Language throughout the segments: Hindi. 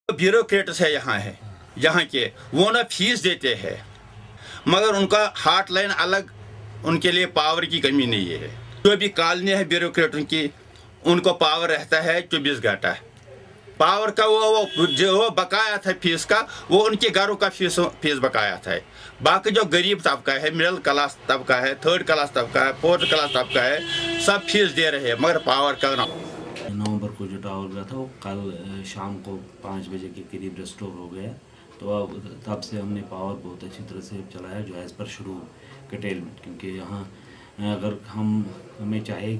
ब्यूरोक्रेट्स है यहाँ के, वो ना फीस देते हैं मगर उनका हॉटलाइन अलग, उनके लिए पावर की कमी नहीं है। जो भी कॉलोनी है ब्यूरोक्रेटों की, उनको पावर रहता है 24 घंटा। पावर का वो जो बकाया था फीस का, वो उनके घरों का फीस बकाया था। बाकी जो गरीब तबका है, मिडिल क्लास तबका है, थर्ड क्लास तबका है, फोर्थ क्लास तबका है, सब फीस दे रहे हैं मगर पावर का ना। नवंबर को जो टावर गया था वो कल शाम को 5 बजे के करीब रिस्टोर हो गया। तो अब तब से हमने पावर बहुत अच्छी तरह से चलाया जो एज़ पर शुरू कटेलमेंट, क्योंकि यहाँ अगर हमें चाहे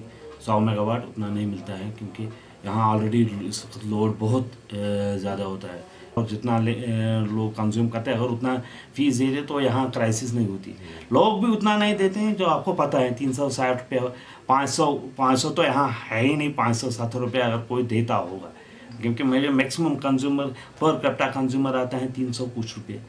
100 मेगावाट उतना नहीं मिलता है, क्योंकि यहाँ ऑलरेडी इस वक्त लोड बहुत ज़्यादा होता है और जितना लोग कंज्यूम करते हैं अगर उतना फीस दे दे तो यहाँ क्राइसिस नहीं होती। लोग भी उतना नहीं देते हैं, जो आपको पता है 360 रुपये 500 तो यहाँ है ही नहीं। 570 रुपये अगर कोई देता होगा, क्योंकि मेरे maximum consumer per capita consumer आता है 300 कुछ रुपये।